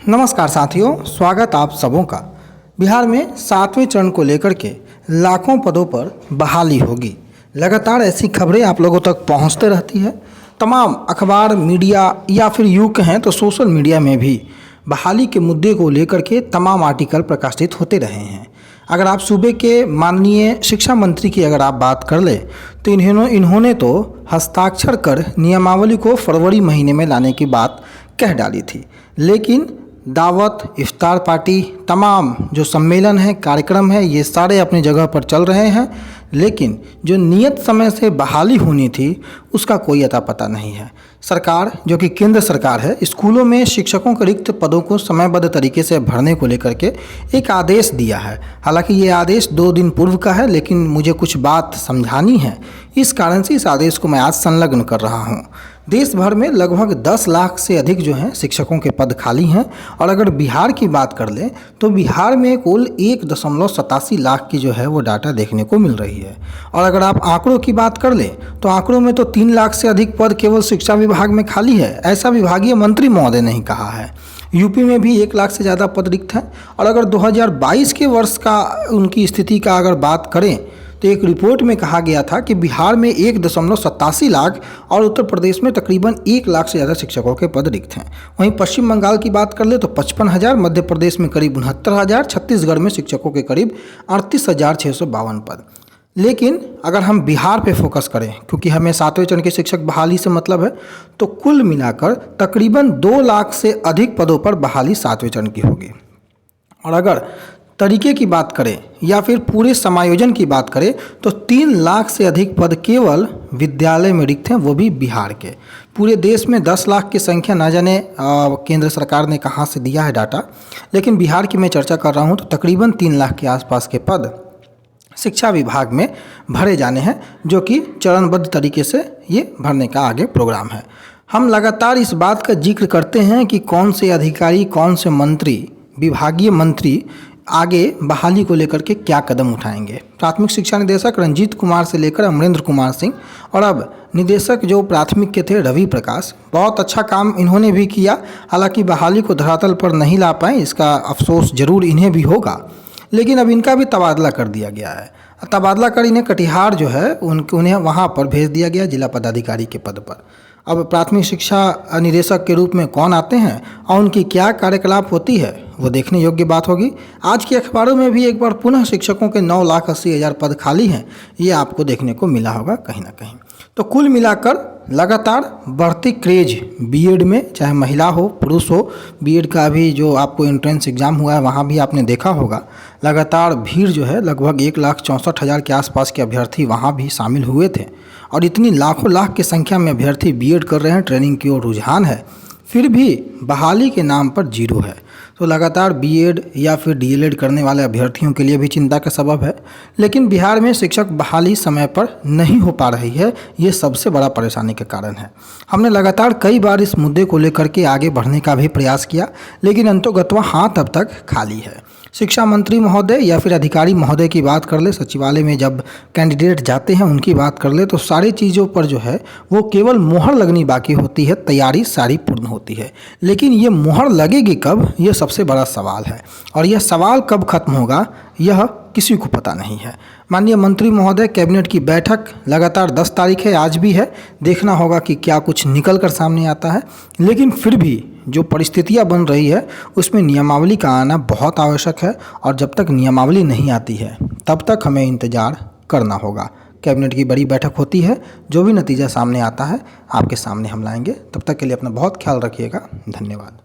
नमस्कार साथियों, स्वागत आप सबों का। बिहार में 7वें चरण को लेकर के लाखों पदों पर बहाली होगी। लगातार ऐसी खबरें आप लोगों तक पहुंचते रहती है। तमाम अखबार, मीडिया या फिर यूँ कहें तो सोशल मीडिया में भी बहाली के मुद्दे को लेकर के तमाम आर्टिकल प्रकाशित होते रहे हैं। अगर आप सूबे के माननीय शिक्षा मंत्री की अगर आप बात कर ले तो इन्होंने तो हस्ताक्षर कर नियमावली को फरवरी महीने में लाने की बात कह डाली थी, लेकिन दावत, इफ्तार पार्टी, तमाम जो सम्मेलन है, कार्यक्रम है, ये सारे अपनी जगह पर चल रहे हैं, लेकिन जो नियत समय से बहाली होनी थी उसका कोई अता पता नहीं है। सरकार जो कि केंद्र सरकार है, स्कूलों में शिक्षकों के रिक्त पदों को समयबद्ध तरीके से भरने को लेकर के एक आदेश दिया है। हालांकि ये आदेश 2 दिन पूर्व का है, लेकिन मुझे कुछ बात समझानी है, इस कारण से इस आदेश को मैं आज संलग्न कर रहा हूँ। देश भर में लगभग 10 लाख से अधिक जो हैं शिक्षकों के पद खाली हैं, और अगर बिहार की बात कर लें तो बिहार में कुल 1.87 लाख की जो है वो डाटा देखने को मिल रही है। और अगर आप आंकड़ों की बात कर लें तो आंकड़ों में तो 3 लाख से अधिक पद केवल शिक्षा विभाग में खाली है, ऐसा विभागीय मंत्री महोदय ने ही कहा है। यूपी में भी 1 लाख से ज़्यादा पद रिक्त हैं। और अगर 2022 के वर्ष का उनकी स्थिति का अगर बात करें तो एक रिपोर्ट में कहा गया था कि बिहार में 1.87 लाख और उत्तर प्रदेश में तकरीबन 1 लाख से ज़्यादा शिक्षकों के पद रिक्त हैं। वहीं पश्चिम बंगाल की बात कर ले तो 55,000, मध्य प्रदेश में करीब 69,000, छत्तीसगढ़ में शिक्षकों के करीब 38,652 पद। लेकिन अगर हम बिहार पे फोकस करें, क्योंकि हमें 7वें चरण के शिक्षक बहाली से मतलब है, तो कुल मिलाकर तकरीबन 2 लाख से अधिक पदों पर बहाली 7वें चरण की होगी। और अगर तरीके की बात करें या फिर पूरे समायोजन की बात करें तो 3 लाख से अधिक पद केवल विद्यालय में रिक्त हैं, वो भी बिहार के। पूरे देश में 10 लाख की संख्या न जाने केंद्र सरकार ने कहाँ से दिया है डाटा, लेकिन बिहार की मैं चर्चा कर रहा हूँ तो तकरीबन 3 लाख के आसपास के पद शिक्षा विभाग में भरे जाने हैं, जो कि चरणबद्ध तरीके से ये भरने का आगे प्रोग्राम है। हम लगातार इस बात का जिक्र करते हैं कि कौन से अधिकारी, कौन से मंत्री, विभागीय मंत्री आगे बहाली को लेकर के क्या कदम उठाएंगे। प्राथमिक शिक्षा निदेशक रंजीत कुमार से लेकर अमरेंद्र कुमार सिंह, और अब निदेशक जो प्राथमिक के थे रवि प्रकाश, बहुत अच्छा काम इन्होंने भी किया। हालांकि बहाली को धरातल पर नहीं ला पाए, इसका अफसोस जरूर इन्हें भी होगा, लेकिन अब इनका भी तबादला कर दिया गया है। तबादला कर इन्हें कटिहार जो है उन्हें वहाँ पर भेज दिया गया जिला पदाधिकारी के पद पर। अब प्राथमिक शिक्षा निदेशक के रूप में कौन आते हैं और उनकी क्या कार्यकलाप होती है वो देखने योग्य बात होगी। आज के अखबारों में भी एक बार पुनः शिक्षकों के 9,80,000 पद खाली हैं, ये आपको देखने को मिला होगा कहीं ना कहीं। तो कुल मिलाकर लगातार बढ़ती क्रेज बीएड में, चाहे महिला हो पुरुष हो, बीएड का भी जो आपको एंट्रेंस एग्ज़ाम हुआ है वहाँ भी आपने देखा होगा, लगातार भीड़ जो है लगभग 1,64,000 के आसपास के अभ्यर्थी वहाँ भी शामिल हुए थे। और इतनी लाखों लाख की संख्या में अभ्यर्थी बीएड कर रहे हैं, ट्रेनिंग की ओर रुझान है, फिर भी बहाली के नाम पर जीरो है। तो लगातार बीएड या फिर डीएलएड करने वाले अभ्यर्थियों के लिए भी चिंता का सबब है। लेकिन बिहार में शिक्षक बहाली समय पर नहीं हो पा रही है, ये सबसे बड़ा परेशानी का कारण है। हमने लगातार कई बार इस मुद्दे को लेकर के आगे बढ़ने का भी प्रयास किया, लेकिन अंतोगत्वा हाथ अब तक खाली है। शिक्षा मंत्री महोदय या फिर अधिकारी महोदय की बात कर ले, सचिवालय में जब कैंडिडेट जाते हैं उनकी बात कर ले, तो सारी चीज़ों पर जो है वो केवल मोहर लगनी बाकी होती है, तैयारी सारी पूर्ण होती है। लेकिन ये मोहर लगेगी कब, ये सबसे बड़ा सवाल है, और यह सवाल कब खत्म होगा यह किसी को पता नहीं है। माननीय मंत्री महोदय कैबिनेट की बैठक लगातार 10 तारीख है, आज भी है, देखना होगा कि क्या कुछ निकल कर सामने आता है। लेकिन फिर भी जो परिस्थितियां बन रही है उसमें नियमावली का आना बहुत आवश्यक है, और जब तक नियमावली नहीं आती है तब तक हमें इंतज़ार करना होगा। कैबिनेट की बड़ी बैठक होती है, जो भी नतीजा सामने आता है आपके सामने हम लाएंगे। तब तक के लिए अपना बहुत ख्याल रखिएगा। धन्यवाद।